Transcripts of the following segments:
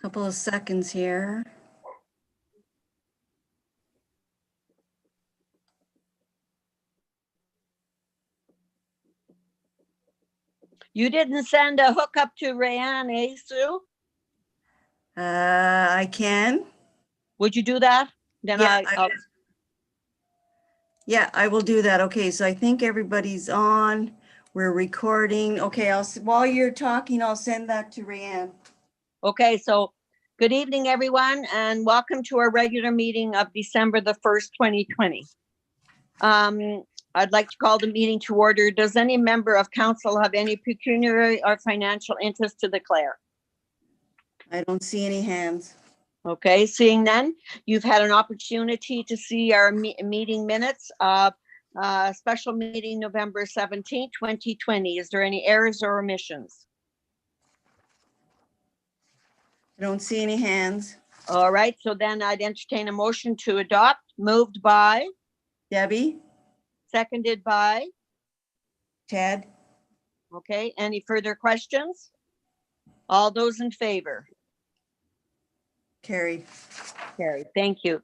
Couple of seconds here. You didn't send a hookup to Rayanne, eh, Sue? I can. Would you do that? Then Yeah, I'll I will do that. Okay, so I think everybody's on. We're recording. Okay, while you're talking, I'll send that to Rayanne. Okay, so good evening, everyone, and welcome to our regular meeting of December the 1st, 2020. I'd like to call the meeting to order. Does any member of council have any pecuniary or financial interest to declare? I don't see any hands. Okay, seeing none, you've had an opportunity to see our meeting minutes of special meeting November 17th, 2020. Is there any errors or omissions? I don't see any hands. All right, so then I'd entertain a motion to adopt, moved by, Debbie, seconded by. Ted, Okay, any further questions? All those in favor? carried. Carried, thank you.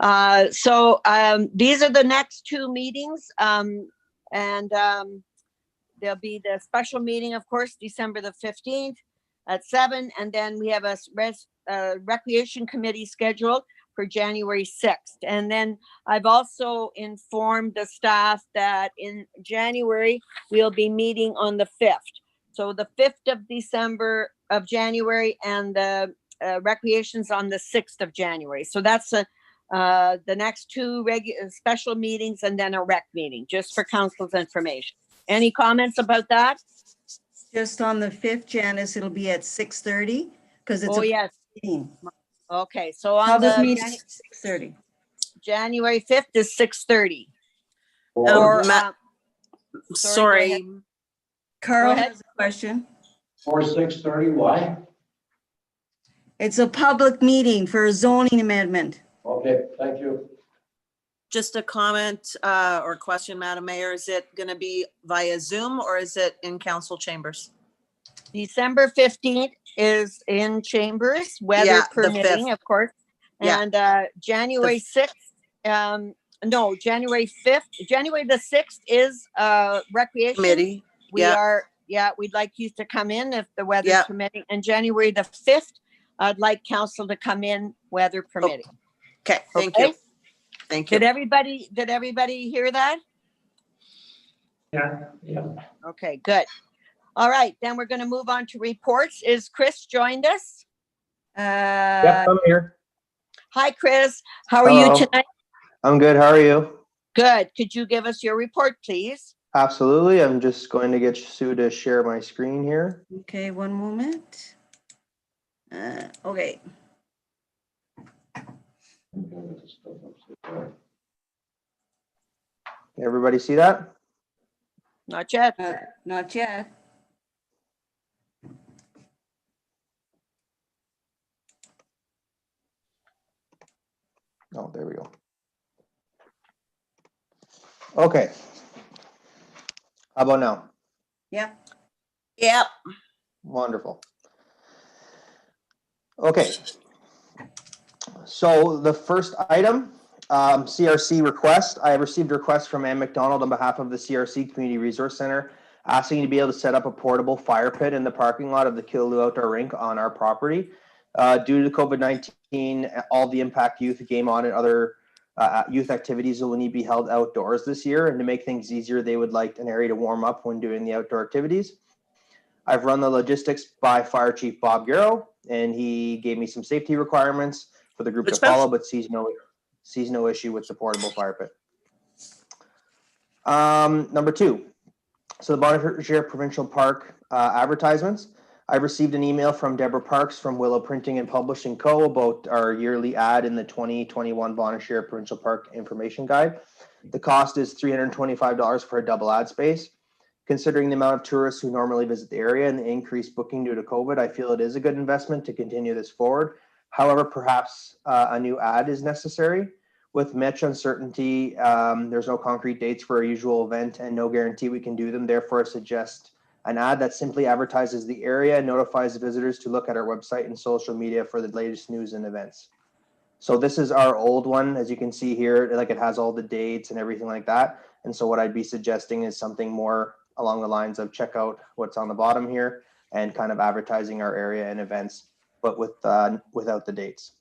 These are the next two meetings, and there'll be the special meeting, of course, December the 15th at 7, and then we have a recreation committee scheduled for January 6th. And then I've also informed the staff that in January, we'll be meeting on the 5th. So the 5th of January, and the recreation's on the 6th of January. So that's the next two special meetings, and then a rec meeting, just for council's information. Any comments about that? Just on the 5th, Janice, it'll be at 6:30 because it's a yes. meeting. Okay, so on Public the meeting, 6:30. January 5th is 6:30. Sorry. Carl Go ahead. has a question. For 6:30, why? It's a public meeting for a zoning amendment. Okay, thank you. Just a comment or question, Madam Mayor. Is it going to be via Zoom or is it in council chambers? December 15th is in chambers, weather Yeah, the permitting, 5th. of course. Yeah. And January 6th, no, January 5th, January the 6th is recreation. Committee. We'd like you to come in if the weather's permitting. And January the 5th, I'd like council to come in, weather permitting. Okay, thank you. Thank you. Did everybody hear that? Yeah. Okay, good. All right, then we're going to move on to reports. Is Chris joined us? Yep, I'm here. Hi, Chris. How are Hello. you tonight? I'm good. How are you? Good. Could you give us your report, please? Absolutely. I'm just going to get Sue to share my screen here. Okay, one moment. Okay. Everybody see that? Not yet. Not yet. Oh, there we go. Okay. How about now? Yep. Yep. Wonderful. Okay. So the first item, CRC request. I have received a request from Ann McDonald on behalf of the CRC Community Resource Center asking to be able to set up a portable fire pit in the parking lot of the Killaloe Outdoor Rink on our property. Due to COVID-19, all the Impact Youth Game On and other youth activities will need to be held outdoors this year. And to make things easier, they would like an area to warm up when doing the outdoor activities. I've run the logistics by Fire Chief Bob Garrow, and he gave me some safety requirements for the group to follow, but sees no issue with the portable fire pit. Number 2, so the BONNECHERE Provincial Park advertisements. I received an email from Deborah Parks from Willow Printing and Publishing Co. about our yearly ad in the 2021 BONNECHERE Provincial Park Information Guide. The cost is $325 for a double ad space. Considering the amount of tourists who normally visit the area and the increased booking due to COVID, I feel it is a good investment to continue this forward. However, perhaps a new ad is necessary. With much uncertainty, there's no concrete dates for our usual event and no guarantee we can do them. Therefore, I suggest an ad that simply advertises the area and notifies visitors to look at our website and social media for the latest news and events. So this is our old one, as you can see here, like it has all the dates and everything like that. And so what I'd be suggesting is something more along the lines of check out what's on the bottom here and kind of advertising our area and events, but without the dates.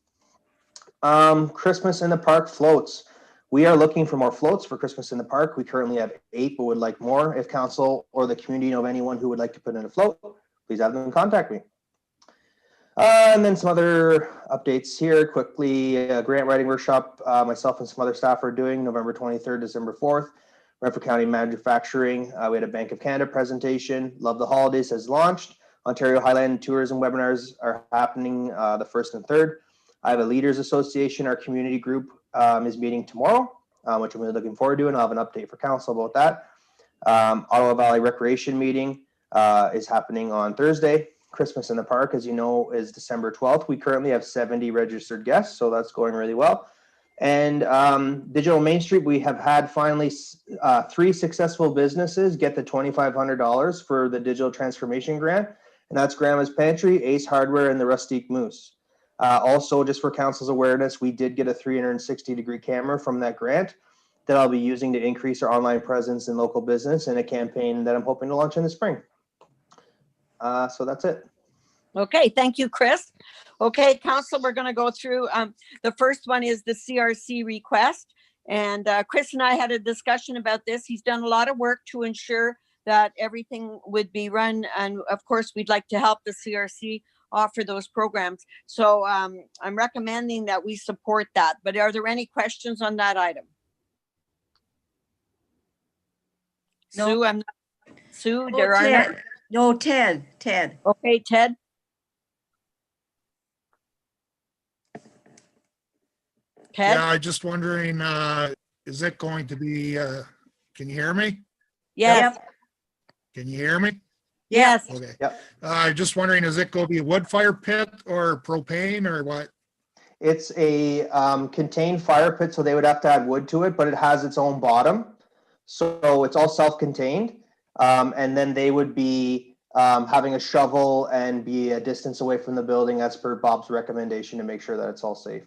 Christmas in the Park floats. We are looking for more floats for Christmas in the Park. We currently have 8, but would like more. If council or the community know of anyone who would like to put in a float, please have them contact me. And then some other updates here quickly. Grant writing workshop, myself and some other staff are doing November 23rd, December 4th. Renfrew County Manufacturing. We had a Bank of Canada presentation. Love the Holidays has launched. Ontario Highland Tourism webinars are happening the 1st and 3rd. I have a Leaders Association. Our community group is meeting tomorrow, which I'm really looking forward to, and I'll have an update for council about that. Ottawa Valley Recreation meeting is happening on Thursday. Christmas in the Park, as you know, is December 12th. We currently have 70 registered guests, so that's going really well. And Digital Main Street, we have had finally 3 successful businesses get the $2,500 for the digital transformation grant, and that's Grandma's Pantry, Ace Hardware, and the Rustique Moose. Also, just for council's awareness, we did get a 360-degree camera from that grant that I'll be using to increase our online presence in local business in a campaign that I'm hoping to launch in the spring. So that's it. Okay, thank you, Chris. Okay, council, we're going to go through. The first one is the CRC request. And Chris and I had a discussion about this. He's done a lot of work to ensure that everything would be run. And of course, we'd like to help the CRC offer those programs. So I'm recommending that we support that. But are there any questions on that item? No. Sue, Oh, there are none? Ted. No, Ted. Okay, Ted. Ted? Yeah, I just wondering, is it going to be, can you hear me? Yes. Can you hear me? Yes. Okay. Yep. Just wondering, is it going to be a wood fire pit or propane or what? It's a contained fire pit, so they would have to add wood to it, but it has its own bottom. So it's all self-contained. And then they would be having a shovel and be a distance away from the building as per Bob's recommendation to make sure that it's all safe.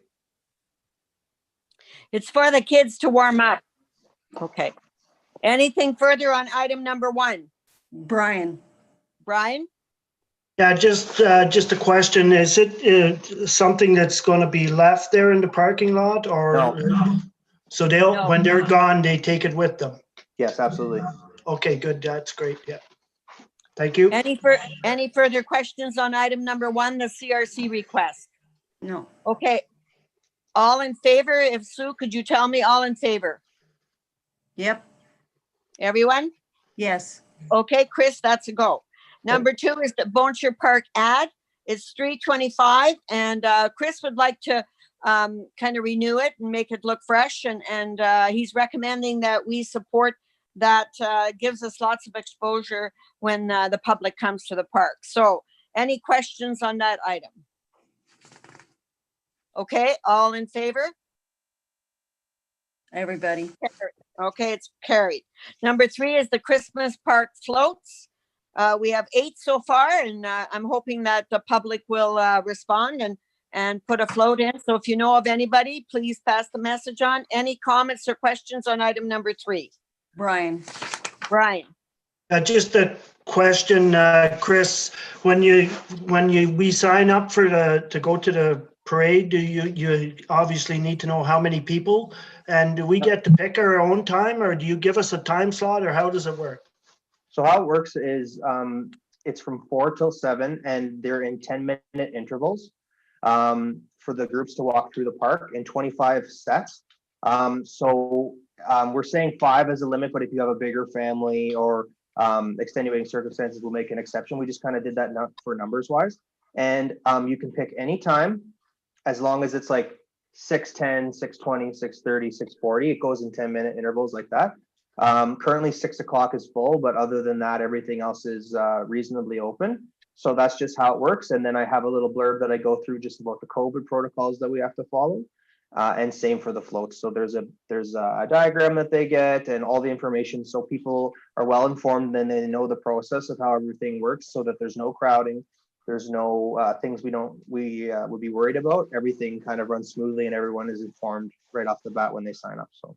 It's for the kids to warm up. Okay. Anything further on item number 1? Brian. Brian? Yeah, just a question. Is it something that's going to be left there in the parking lot, or No. so they'll No. when they're gone, they take it with them? Yes, absolutely. Okay, good. That's great. Yeah. Thank you. Any further questions on item number 1, the CRC request? No. Okay. All in favor? If Sue, could you tell me all in favor? Yep. Everyone? Yes. Okay, Chris, that's a go. Number 2 is the BONNECHERE Park ad. It's $325, and Chris would like to kind of renew it and make it look fresh, and he's recommending that we support that. Gives us lots of exposure when the public comes to the park. So any questions on that item? Okay, all in favor? Everybody. Okay, it's carried. Number 3 is the Christmas Park floats. We have 8 so far, and I'm hoping that the public will respond and put a float in. So if you know of anybody, please pass the message on. Any comments or questions on item number 3? Brian. Brian? Just a question, Chris. When we sign up to go to the parade, do you obviously need to know how many people, and do we get to pick our own time, or do you give us a time slot, or how does it work? So how it works is it's from 4 till 7, and they're in 10-minute intervals for the groups to walk through the park in 25 sets. We're saying 5 as a limit, but if you have a bigger family or extenuating circumstances, we'll make an exception. We just kind of did that for numbers wise. And you can pick any time as long as it's like 6:10, 6:20, 6:30, 6:40. It goes in 10-minute intervals like that. Currently 6 o'clock is full, but other than that, everything else is reasonably open. So that's just how it works. And then I have a little blurb that I go through just about the COVID protocols that we have to follow. and same for the floats. So there's a diagram that they get and all the information, so people are well informed and they know the process of how everything works, so that there's no crowding, there's no things we would be worried about. Everything kind of runs smoothly and everyone is informed right off the bat when they sign up. So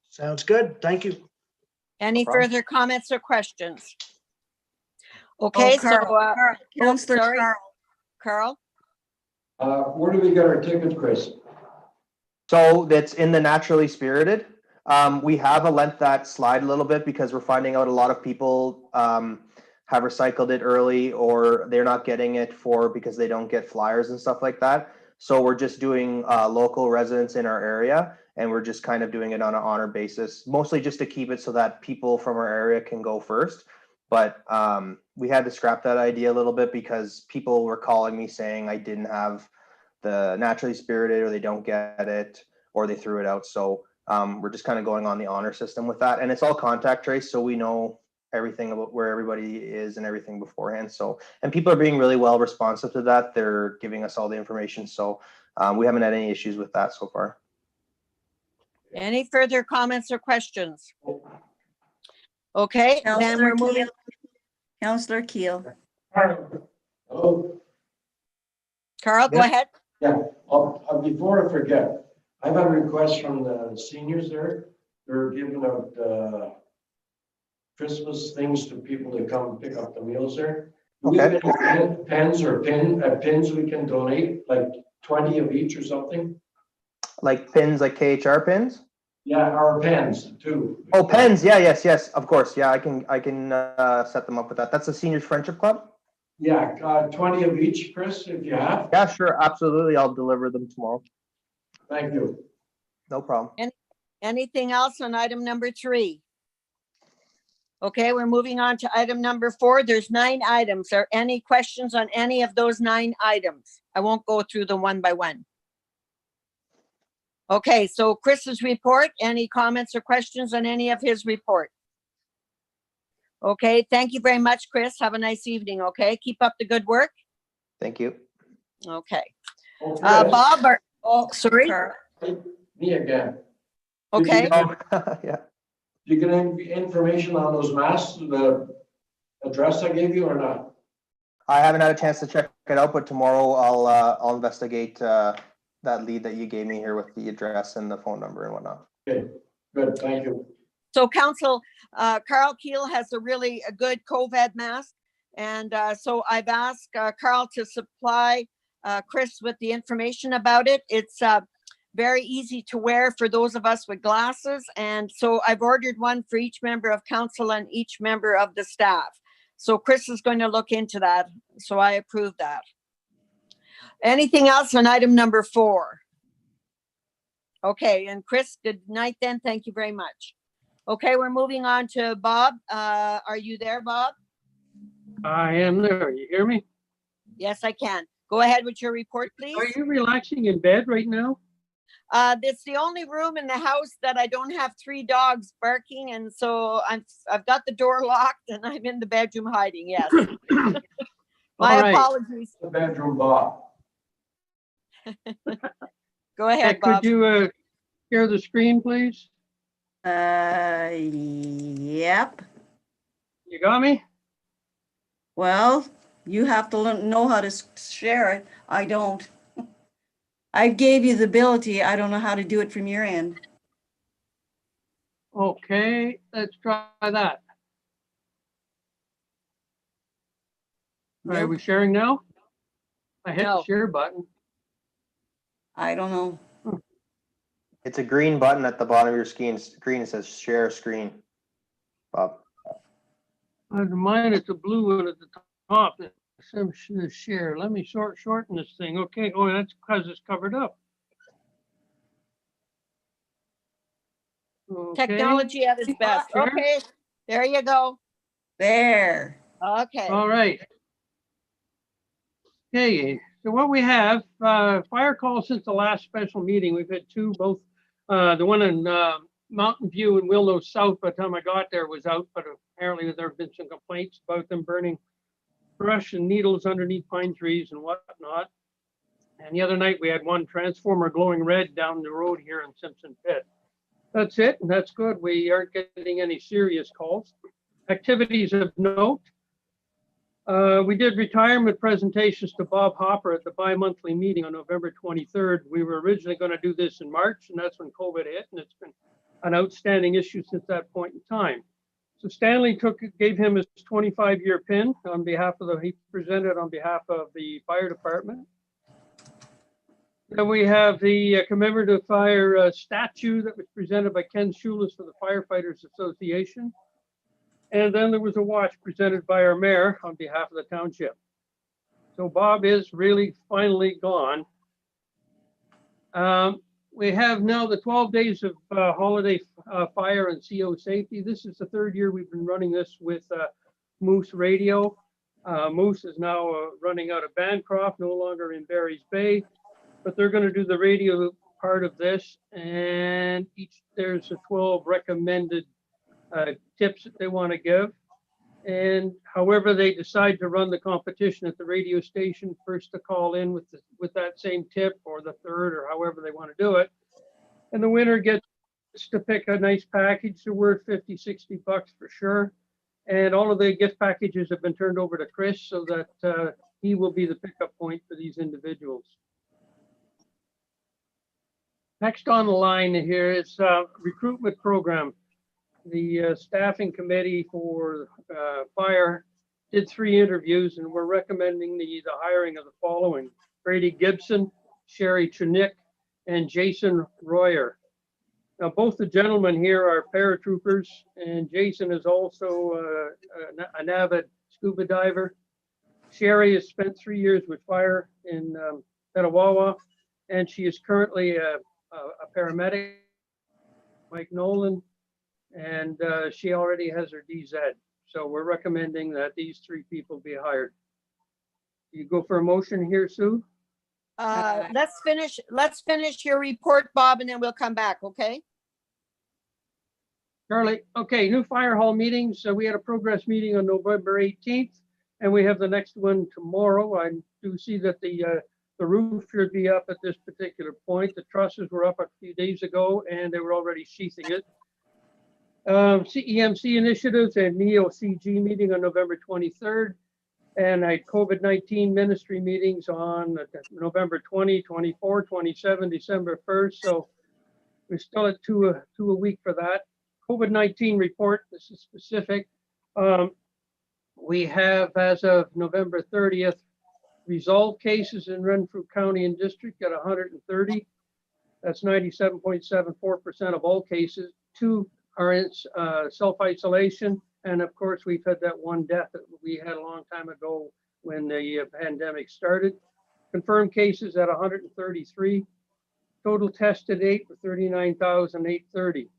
Sounds good. Thank you. Any problem. further comments or questions? Okay, so, Counselor sorry. Carl. Carl, Where do we get our tickets, Chris? So that's in the Naturally Spirited. We have lent that slide a little bit because we're finding out a lot of people have recycled it early, or they're not getting it because they don't get flyers and stuff like that. So we're just doing local residents in our area, and we're just kind of doing it on an honor basis, mostly just to keep it so that people from our area can go first. But we had to scrap that idea a little bit because people were calling me saying I didn't have the Naturally Spirited, or they don't get it, or they threw it out. So we're just kind of going on the honor system with that, and it's all contact trace, so we know everything about where everybody is and everything beforehand. So, and people are being really well responsive to that. They're giving us all the information, so we haven't had any issues with that so far. any further comments or questions? Okay, then we're moving. Counselor Keel. Oh, Carl, go Yeah. ahead. yeah. Before I forget, I've had a request from the seniors there. They're giving out Christmas things to people that come pick up the meals there. Do we have any pens or pins we can donate, like 20 of each or something? Like pins, like KHR pins? Yeah, our pens too. Oh, pens. Yeah, yes, of course. Yeah, I can set them up with that. That's the Seniors Friendship Club? Yeah, 20 of each, Chris, if you have. Yeah, sure. Absolutely. I'll deliver them tomorrow. Thank you. No problem. Anything else on item number 3? Okay, we're moving on to item number 4. There's 9 items. Are any questions on any of those 9 items? I won't go through them one by one. Okay, so Chris's report, any comments or questions on any of his report? Okay, thank you very much, Chris. Have a nice evening, okay? Keep up the good work. Thank you. Okay. Oh, Chris, Bob, sorry? Carl. me again. Okay, Yeah. Did you get any information on those masks, the address I gave you or not? I haven't had a chance to check it out, but tomorrow I'll investigate that lead that you gave me here with the address and the phone number and whatnot. Okay, good, thank you. so Council, Carl Keel has a really good COVID mask. And so I've asked Carl to supply Chris with the information about it. It's very easy to wear for those of us with glasses. And so I've ordered one for each member of council and each member of the staff. So Chris is going to look into that. So I approve that. Anything else on item number 4? Okay, and Chris, good night then. Thank you very much. Okay, we're moving on to Bob. Are you there, Bob? I am there. You hear me? Yes, I can. Go ahead with your report, please. Are you relaxing in bed right now? It's the only room in the house that I don't have 3 dogs barking, and so I've got the door locked and I'm in the bedroom hiding. Yes. My All right. apologies. The bedroom, Bob. Go ahead, Bob. Could you share the screen, please? Yep. You got me? Well, you have to know how to share it. I don't. I gave you the ability. I don't know how to do it from your end. Okay, let's try that. Are Nope. we sharing now? I hit No. the share button. I don't know. It's a green button at the bottom of your screen. It says share screen. Bob. Mine, it's a blue one at the top. It says share. Let me shorten this thing. Okay. Oh, that's because it's covered up. Okay. Technology at its best. Share. Okay, there you go. There. Okay. All right. Okay, so what we have, fire calls since the last special meeting, we've had 2, both, the one in Mountain View and Willow South, by the time I got there was out, but apparently there have been some complaints about them burning brush and needles underneath pine trees and whatnot. And the other night we had one transformer glowing red down the road here in Simpson Pit. That's it, and that's good. We aren't getting any serious calls. Activities of note. We did retirement presentations to Bob Hopper at the bi-monthly meeting on November 23rd. We were originally going to do this in March, and that's when COVID hit, and it's been an outstanding issue since that point in time. So Stanley gave him his 25-year pin on behalf of he presented on behalf of the fire department. Then we have the commemorative fire statue that was presented by Ken Schulis for the Firefighters Association. And then there was a watch presented by our mayor on behalf of the township. So Bob is really finally gone. We have now the 12 days of holiday fire and CO safety. This is the third year we've been running this with Moose Radio. Moose is now running out of Bancroft, no longer in Barry's Bay, but they're going to do the radio part of this, and there's 12 recommended tips that they want to give. And however they decide to run the competition at the radio station, first to call in with that same tip, or the third, or however they want to do it. And the winner gets to pick a nice package. They're worth $50, $60 for sure. And all of the gift packages have been turned over to Chris so that he will be the pickup point for these individuals. Next on the line here is recruitment program. The staffing committee for fire did 3 interviews, and we're recommending the hiring of the following: Brady Gibson, Sherry Chunick, and Jason Royer. Now, both the gentlemen here are paratroopers, and Jason is also an avid scuba diver. Sherry has spent 3 years with fire in Petawawa, and she is currently a paramedic. Mike Nolan, and she already has her DZ. So we're recommending that these 3 people be hired. You go for a motion here, Sue? Let's finish your report, Bob, and then we'll come back, okay? Charlie, okay, new fire hall meetings. So we had a progress meeting on November 18th, and we have the next one tomorrow. I do see that the roof should be up at this particular point. The trusses were up a few days ago, and they were already sheathing it. CEMC initiatives and NEO-CG meeting on November 23rd, and a COVID-19 ministry meetings on November 20, 24, 27, December 1st. So we're still at two a week for that. COVID-19 report, this is specific. We have, as of November 30th, resolved cases in Renfrew County and District at 130. That's 97.74% of all cases. 2 are in self-isolation. And of course, we've had that one death that we had a long time ago when the pandemic started. Confirmed cases at 133. Total tested 8 for 39,830.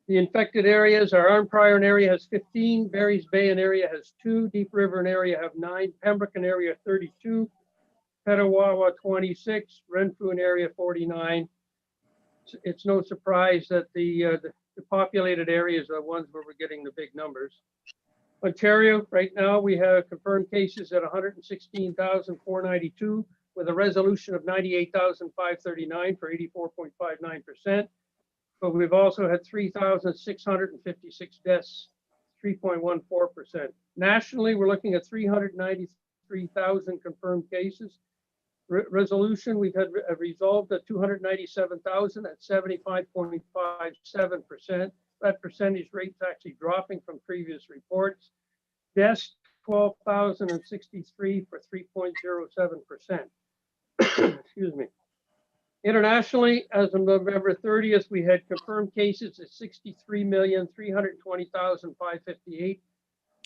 The infected areas, our Arm Pryor area has 15, Barry's Bay and area has 2, Deep River and area have 9, Pembroke and area 32, Petawawa 26, Renfrew and area 49. It's no surprise that the populated areas are the ones where we're getting the big numbers. Ontario, right now we have confirmed cases at 116,492 with a resolution of 98,539 for 84.59%. But we've also had 3,656 deaths, 3.14%. Nationally, we're looking at 393,000 confirmed cases. Resolution, we've had resolved at 297,000 at 75.57%. That percentage rate's actually dropping from previous reports. Deaths, 12,063 for 3.07%. Excuse me. Internationally, as of November 30th, we had confirmed cases at 63,320,558,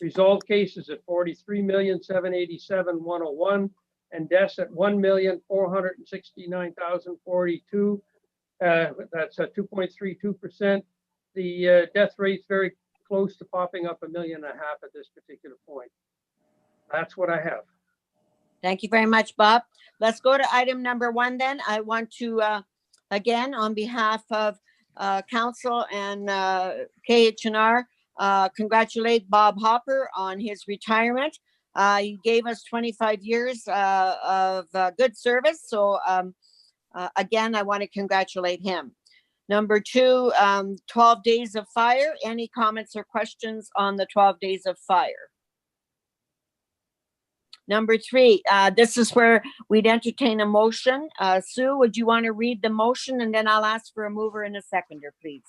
resolved cases at 43,787,101, and deaths at 1,469,042. That's a 2.32%. The death rate's very close to popping up 1.5 million at this particular point. That's what I have. Thank you very much, Bob. Let's go to item number 1 then. I want to, again, on behalf of council and KHR, congratulate Bob Hopper on his retirement. He gave us 25 years of good service. So again, I want to congratulate him. Number 2, 12 days of fire. Any comments or questions on the 12 days of fire? Number 3, this is where we'd entertain a motion. Sue, would you want to read the motion, and then I'll ask for a mover and a seconder, please.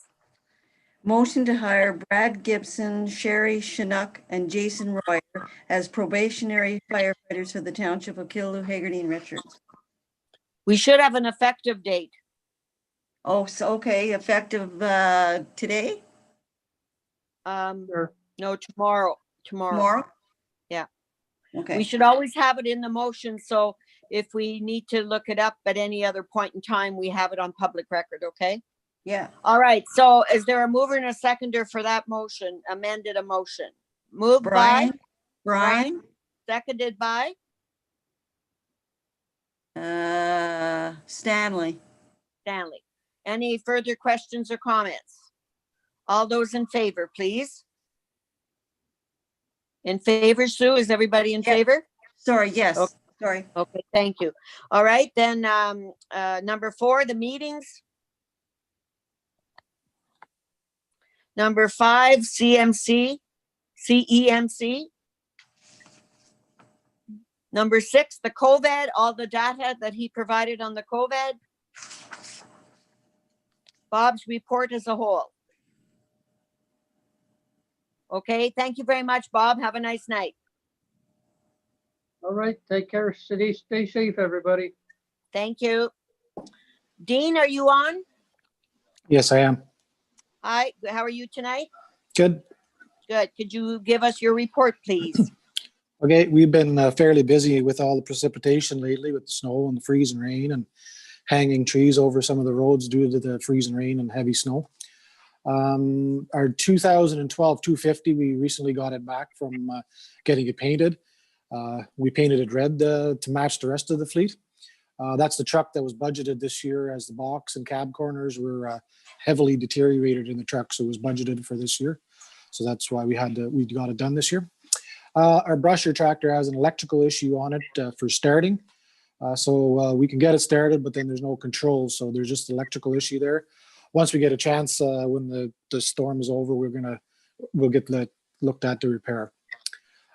Motion to hire Brad Gibson, Sherry Chinook, and Jason Royer as probationary firefighters for the township of Killaloe, Hagerty, and Richards. We should have an effective date. Oh, so, okay, effective today? Sure. No, tomorrow. Tomorrow? Yeah. Okay. We should always have it in the motion, so if we need to look it up at any other point in time, we have it on public record, okay? Yeah. All right, so is there a mover and a seconder for that motion, amended a motion? Moved by, Brian? seconded by, Stanley. Stanley. Any further questions or comments? All those in favor, please. In favor, Sue, is everybody in Yep. favor? Sorry, yes, Okay. sorry. Okay, thank you. All right, then, number 4, the meetings. Number 5, CEMC. Number 6, the COVID, all the data that he provided on the COVID. Bob's report as a whole. Okay, thank you very much, Bob. Have a nice night. All right, take care. Stay safe, everybody. Thank you. Dean, are you on? Yes, I am. Hi, how are you tonight? Good. Good. Could you give us your report, please? Okay, we've been fairly busy with all the precipitation lately with the snow and the freezing rain and hanging trees over some of the roads due to the freezing rain and heavy snow. Our 2012 250, we recently got it back from getting it painted. We painted it red to match the rest of the fleet. That's the truck that was budgeted this year, as the box and cab corners were heavily deteriorated in the truck, so it was budgeted for this year. So that's why we got it done this year. Our brusher tractor has an electrical issue on it for starting. So we can get it started, but then there's no control. So there's just an electrical issue there. Once we get a chance, when the storm is over, we'll get looked at to repair.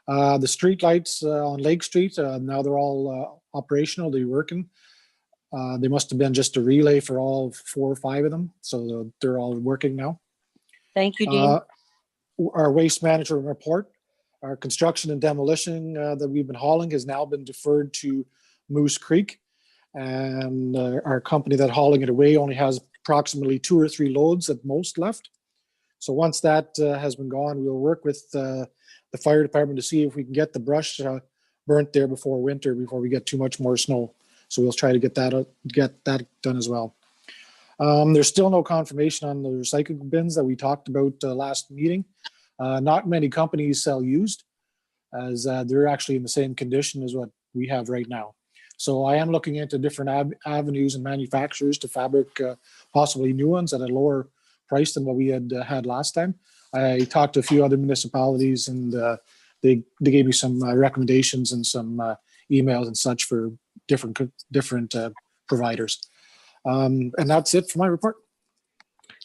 The street lights on Lake Street, now they're all operational, they're working. They must have been just a relay for all 4 or 5 of them. So they're all working now. Thank you, Dean. Our waste management report, our construction and demolition that we've been hauling has now been deferred to Moose Creek. And our company that hauling it away only has approximately 2 or 3 loads at most left. So once that has been gone, we'll work with the fire department to see if we can get the brush burnt there before winter, before we get too much more snow. So we'll try to get that done as well. There's still no confirmation on the recycling bins that we talked about last meeting. Not many companies sell used, as they're actually in the same condition as what we have right now. So I am looking into different avenues and manufacturers to fabric possibly new ones at a lower price than what we had last time. I talked to a few other municipalities, and they gave me some recommendations and some emails and such for different providers. And that's it for my report.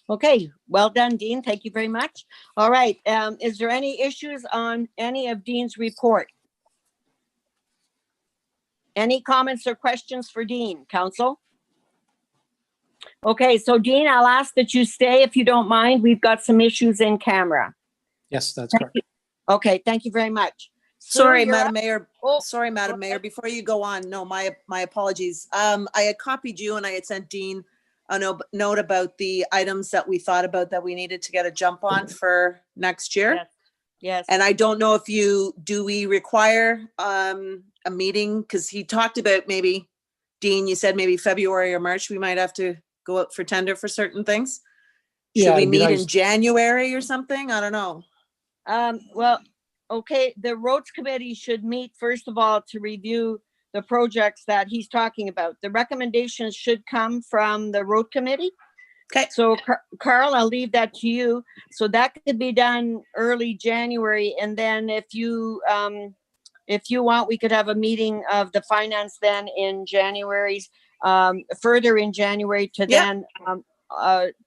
Okay, well done, Dean. Thank you very much. All right, is there any issues on any of Dean's report? Any comments or questions for Dean, council? Okay, so Dean, I'll ask that you stay if you don't mind. We've got some issues in camera. Yes, that's correct. Okay, thank you very much. Sue, Sorry, you're Madam up. Mayor. Oh, Sorry, Madam go Mayor. ahead. Before you go on, no, my apologies. I had copied you and I had sent Dean a note about the items that we thought about that we needed to get a jump on for next year. Yes. Yes. And I don't know if do we require a meeting? Because he talked about maybe, Dean, you said maybe February or March, we might have to go out for tender for certain things. Should Yeah, we it'd be meet nice. in January or something? I don't know. Well, okay, the roads committee should meet first of all to review the projects that he's talking about. The recommendations should come from the road committee. Okay. So Carl, I'll leave that to you. So that could be done early January. And then if you if you want, we could have a meeting of the finance then in January's, further in January to Yeah. then,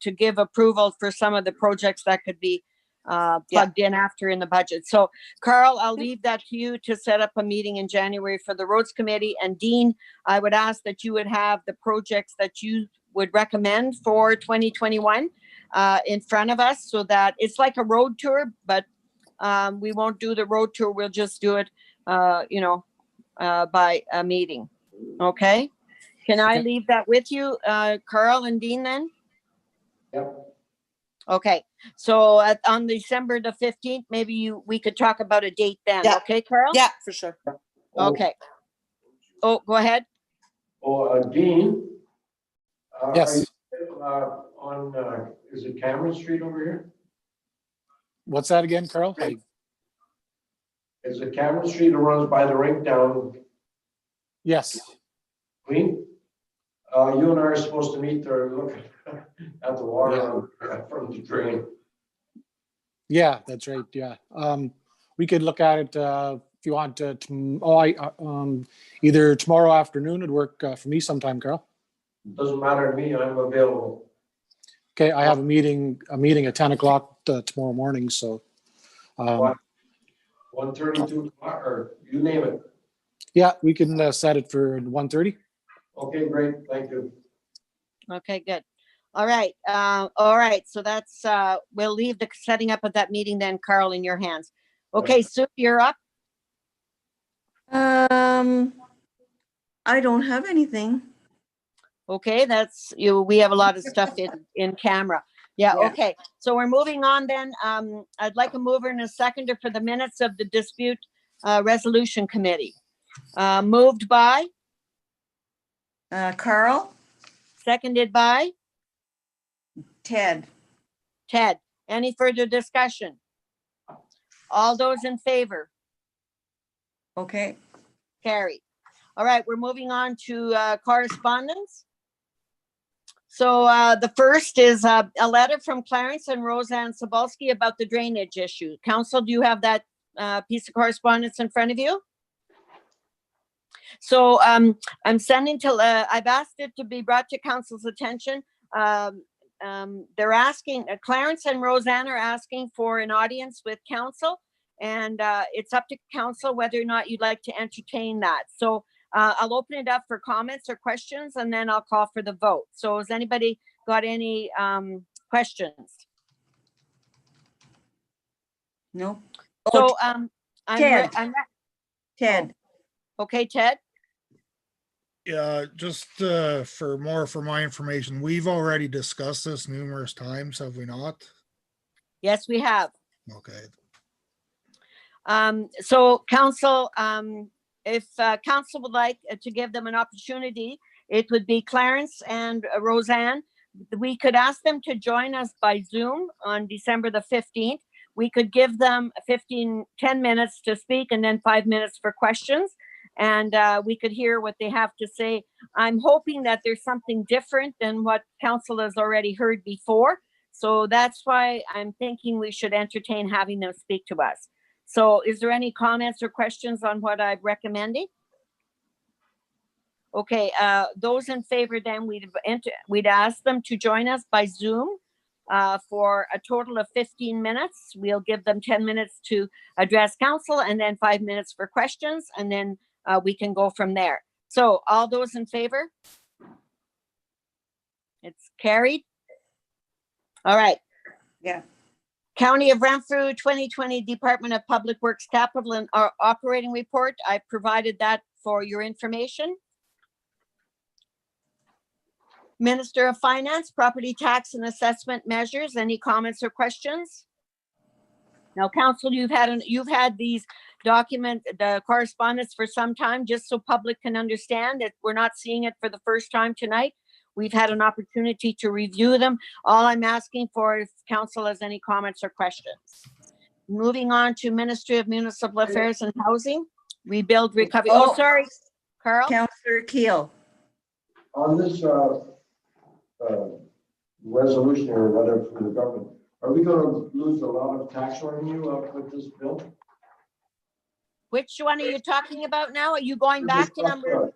to give approval for some of the projects that could be plugged in after in the budget. So Carl, I'll leave that to you to set up a meeting in January for the roads committee. And Dean, I would ask that you would have the projects that you would recommend for 2021 in front of us, so that it's like a road tour, but we won't do the road tour. We'll just do it, by a meeting. Okay? Can I Okay. leave that with you, Carl and Dean then? Yep. Okay, so on December the 15th, maybe we could talk about a date then. Yeah. Okay, Carl? Yeah, for sure. Okay. Oh, go ahead. Dean? Yes. Is it Cameron Street over here? What's that again, Carl? Is it Cameron Street that runs by the rink down Yes. Queen? You and I are supposed to meet there, look at the water from the drain. Yeah, that's right. Yeah. We could look at it if you want either tomorrow afternoon would work for me sometime, Carl. Doesn't matter to me, I'm available. Okay, I have a meeting at 10 o'clock tomorrow morning, so. 1:30, 2 o'clock, or you name it. Yeah, we can set it for 1:30. Okay, great, thank you. Okay, good. All right. So that's, we'll leave the setting up of that meeting then, Carl, in your hands. Okay, Sue, you're up. I don't have anything. Okay, that's you. We have a lot of stuff in camera. Yeah, Yeah. okay. So we're moving on then. I'd like a mover and a seconder for the minutes of the dispute resolution committee. Moved by, Carl, seconded by Ted, Ted. Any further discussion? All those in favor? okay. Carried. All right, we're moving on to correspondence. So the first is a letter from Clarence and Roseanne Sobolski about the drainage issue. Council, do you have that piece of correspondence in front of you? So I'm sending to, I've asked it to be brought to council's attention. They're asking, Clarence and Roseanne are asking for an audience with council, and it's up to council whether or not you'd like to entertain that. So I'll open it up for comments or questions, and then I'll call for the vote. So has anybody got any questions? No. So Ted. Ted. Okay, Ted. Yeah, just for my information, we've already discussed this numerous times, have we not? Yes, we have. Okay. So council, if council would like to give them an opportunity, it would be Clarence and Roseanne. We could ask them to join us by Zoom on December the 15th. We could give them 10 minutes to speak and then 5 minutes for questions. And we could hear what they have to say. I'm hoping that there's something different than what council has already heard before. So that's why I'm thinking we should entertain having them speak to us. So is there any comments or questions on what I'm recommending? Okay, those in favor then we'd ask them to join us by Zoom for a total of 15 minutes. We'll give them 10 minutes to address council and then 5 minutes for questions, and then we can go from there. So all those in favor? It's carried. All right. Yeah. County of Renfrew 2020 Department of Public Works Capital and Operating Report. I provided that for your information. Minister of Finance, Property Tax and Assessment Measures. Any comments or questions? Now, council, you've had these the correspondence for some time, just so public can understand that we're not seeing it for the first time tonight. We've had an opportunity to review them. All I'm asking for is council has any comments or questions. Moving on to Ministry of Municipal Affairs and Housing, Rebuild, Recovery. Oh, sorry, Carl. Councillor Keel. On this resolution or whatever from the government, are we going to lose a lot of tax revenue with this bill? Which one are you talking about now? Are you going back to number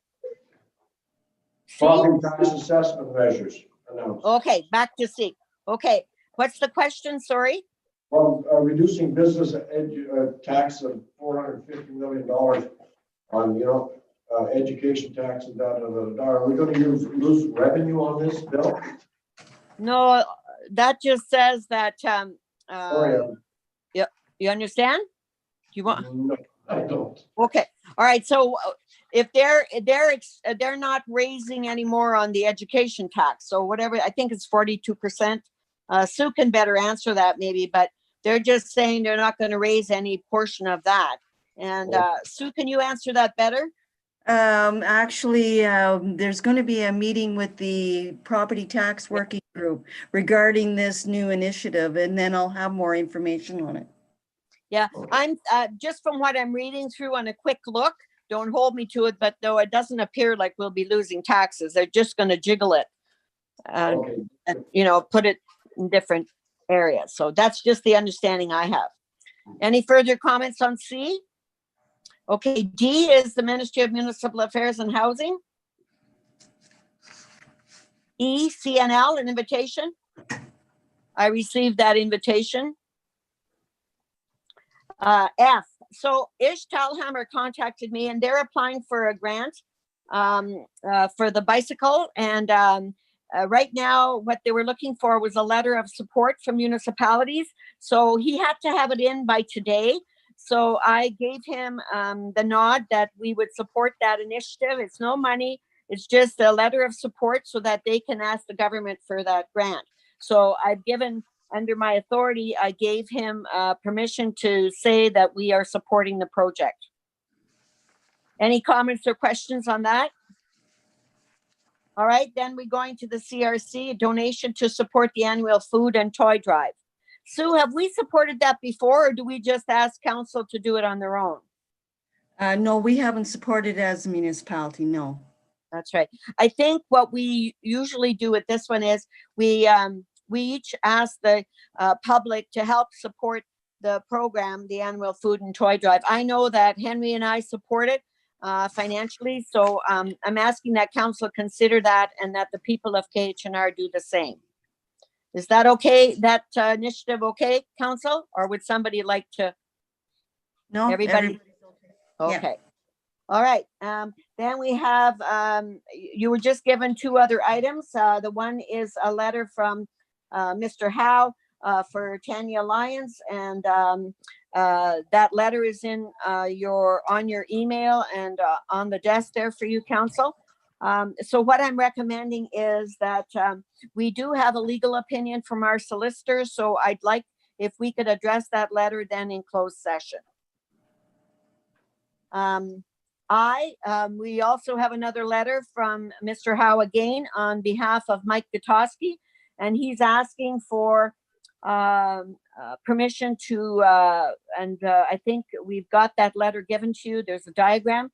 C? Property tax assessment measures announced. Okay, back to C. Okay, what's the question? Sorry. Well, reducing business tax of $450 million on, education tax and da, da, da, da. Are we gonna lose revenue on this bill? No, that just says that, Sorry, you understand? Do you want? no, I don't. Okay, all right, so if they're not raising any more on the education tax, so whatever, I think it's 42%. Sue can better answer that maybe, but they're just saying they're not gonna raise any portion of that. And Sue, can you answer that better? Actually, there's going to be a meeting with the property tax working group regarding this new initiative, and then I'll have more information on it. Yeah, I'm just from what I'm reading through on a quick look, don't hold me to it, but no, it doesn't appear like we'll be losing taxes. They're just gonna jiggle it. Okay. And, put it in different areas. So that's just the understanding I have. Any further comments on C? Okay, D is the Ministry of Municipal Affairs and Housing. E, CNL, an invitation. I received that invitation. F, so Ish Talhammer contacted me and they're applying for a grant for the bicycle. And right now what they were looking for was a letter of support from municipalities. So he had to have it in by today. So I gave him the nod that we would support that initiative. It's no money. It's just a letter of support so that they can ask the government for that grant. So I've given, under my authority, I gave him permission to say that we are supporting the project. Any comments or questions on that? All right, then we're going to the CRC, a donation to support the annual food and toy drive. Sue, have we supported that before, or do we just ask council to do it on their own? No, we haven't supported it as a municipality, no. That's right. I think what we usually do with this one is we each ask the public to help support the program, the annual food and toy drive. I know that Henry and I support it financially, so I'm asking that council consider that and that the people of KHR do the same. Is that okay? That initiative okay, council? Or would somebody like to? No, Everybody? Yeah. Okay. All right. Then we have, you were just given two other items. The one is a letter from Mr. Howe for Tanya Lyons, and that letter is in on your email and on the desk there for you, council. So what I'm recommending is that we do have a legal opinion from our solicitor, so I'd like if we could address that letter then in closed session. We also have another letter from Mr. Howe again on behalf of Mike Gutowski, and he's asking for permission to, I think we've got that letter given to you. There's a diagram.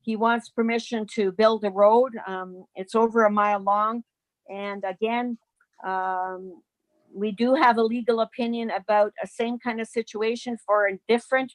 He wants permission to build a road. It's over a mile long. And again, we do have a legal opinion about a same kind of situation for a different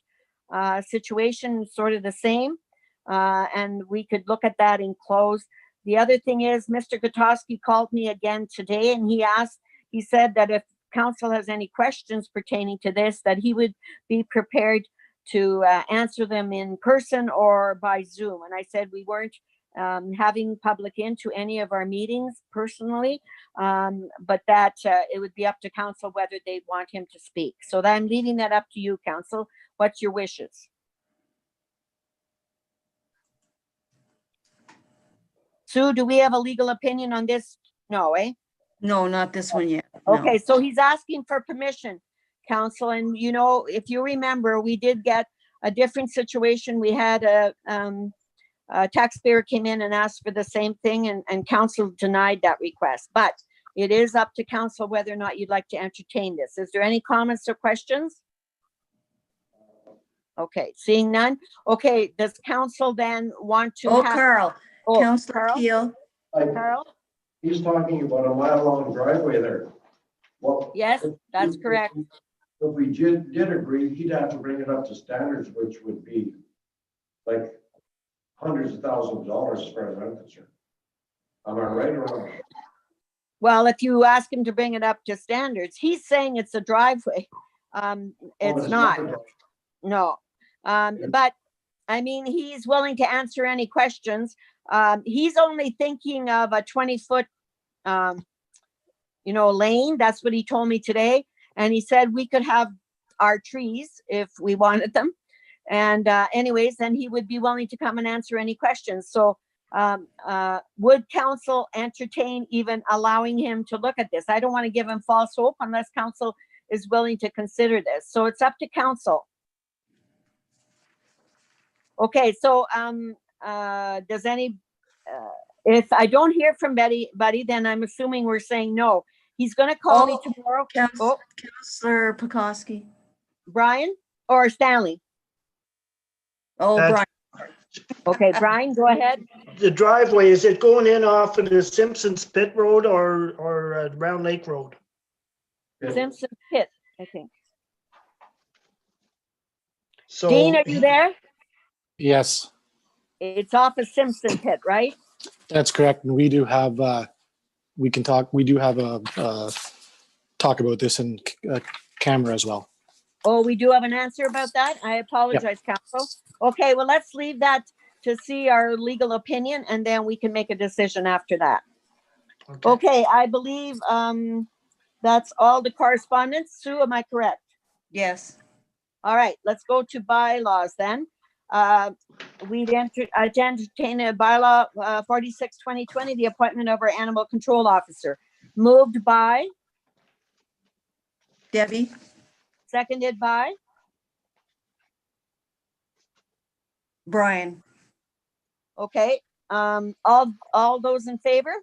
situation, sort of the same. And we could look at that in close. The other thing is Mr. Gutowski called me again today and he said that if council has any questions pertaining to this, that he would be prepared to answer them in person or by Zoom. And I said we weren't having public into any of our meetings personally, but that it would be up to council whether they want him to speak. So I'm leaving that up to you, council. What's your wishes? Sue, do we have a legal opinion on this? No, eh? No, not this one yet. No. Okay, so he's asking for permission, council. And if you remember, we did get a different situation. We had a taxpayer came in and asked for the same thing, and council denied that request. But it is up to council whether or not you'd like to entertain this. Is there any comments or questions? Okay, seeing none. Okay, does council then want to have? Carl, Councillor Carl? Keel. Carl? He's talking about a mile-long driveway there. Well, Yes, that's correct. If we did agree, he'd have to bring it up to standards, which would be like hundreds of thousands of dollars as far as I'm concerned. Am I right or wrong? Well, if you ask him to bring it up to standards, he's saying it's a driveway. Oh, It's not, a driveway. no. But I mean, he's willing to answer any questions. He's only thinking of a 20-foot, lane. That's what he told me today. And he said we could have our trees if we wanted them. And anyways, then he would be willing to come and answer any questions. So would council entertain even allowing him to look at this? I don't want to give him false hope unless council is willing to consider this. So it's up to council. Okay, so does any, if I don't hear from Buddy, then I'm assuming we're saying no. He's gonna call me tomorrow. Oh, Councillor Pekoski. Brian or Stanley? Oh, That's- Brian. Okay, Brian, go ahead. The driveway, is it going in off of the Simpsons Pit Road or Round Lake Road? Simpson Pit, I think. So Dean, are you there? Yes, It's off of Simpson Pit, right? that's correct. And we do have, we can talk, we do have a talk about this in camera as well. Oh, we do have an answer about that? I apologize, council. Okay, well, let's leave that to see our legal opinion and then we can make a decision after that. Okay, I believe that's all the correspondence. Sue, am I correct? Yes. All right, let's go to bylaws then. I'd entertain a bylaw 46/2020, the appointment of our animal control officer. Moved by, Debbie? seconded by, Brian? okay. All those in favor?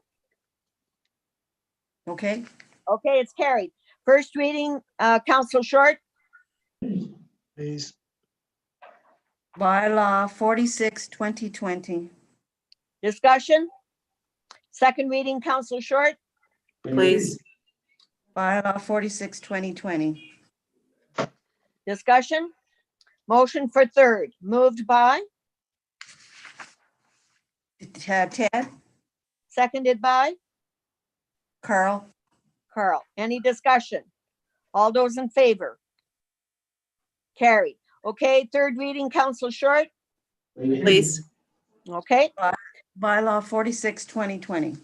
Okay. Okay, it's carried. First reading, Council Short, please. Bylaw 46/2020. discussion. Second reading, Council Short, Please. Bylaw 46/2020. discussion. Motion for third, moved by, Ted? seconded by, Carl? Carl. Any discussion? All those in favor? Carried. Okay, third reading, Council Short, Please. okay. Bylaw 46/2020.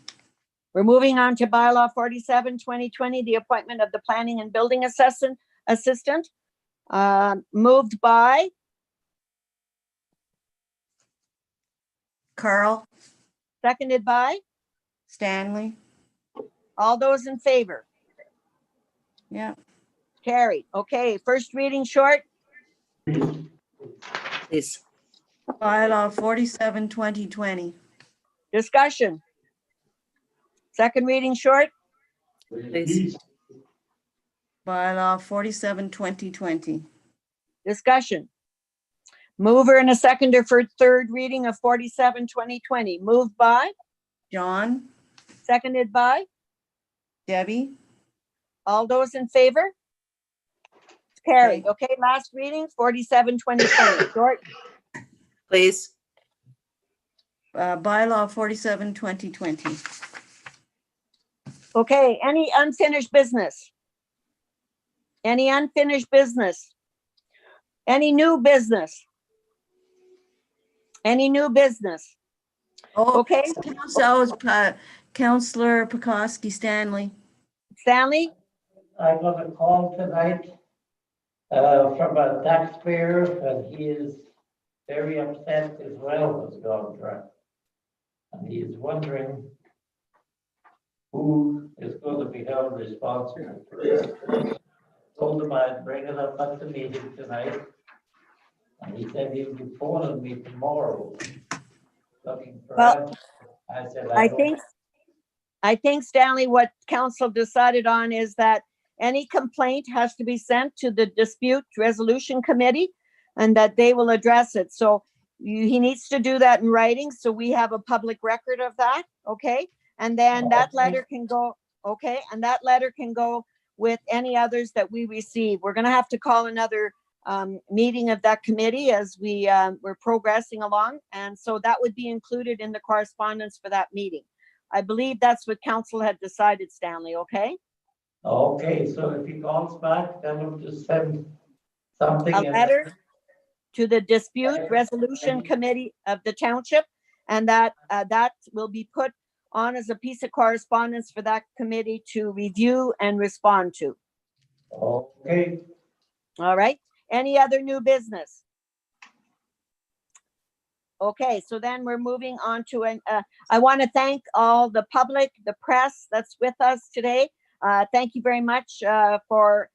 We're moving on to bylaw 47/2020, the appointment of the planning and building assistant. Moved by, Carl? seconded by, Stanley? all those in favor? Yeah. Carried. Okay, first reading Short, Please. Bylaw 47/2020. discussion. Second reading Short, Please. Bylaw 47/2020. discussion. Mover and a seconder for third reading of 47/2020. Moved by, John? seconded by, Debbie? all those in favor? Carried. Okay, last reading, 47/2020. Short, Please. Bylaw 47/2020. okay, any unfinished business? Any unfinished business? Any new business? Any new business? Oh, Okay. Councillor Pekoski Stanley. Stanley? I got a call tonight from a taxpayer, and he is very upset his well has gone dry. And he is wondering who is going to be held responsible for this. Told him I'd bring it up at the meeting tonight. And he said he'll be phoning me tomorrow, looking for Well, answers. I said, I think Stanley, what council decided on is that any complaint has to be sent to the dispute resolution committee and that they will address it. So he needs to do that in writing. So we have a public record of that. Okay. And then that letter can go, okay. And that letter can go with any others that we receive. We're going to have to call another meeting of that committee as we're progressing along. And so that would be included in the correspondence for that meeting. I believe that's what council had decided, Stanley, okay? Okay, so if he calls back, tell him to send something. A in- letter to the Dispute Resolution Committee of the Township, and that will be put on as a piece of correspondence for that committee to review and respond to. Okay, All right, any other new business? Okay, so then we're moving on to I want to thank all the public, the press that's with us today. Thank you very much for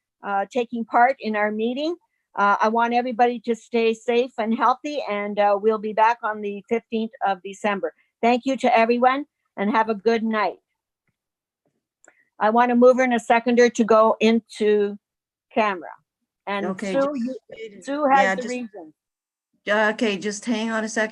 taking part in our meeting. I want everybody to stay safe and healthy, and we'll be back on the 15th of December. Thank you to everyone, and have a good night. I want a mover and a seconder to go into camera. And Okay, Sue, Sue has yeah, the just- reason. Okay, just hang on a second.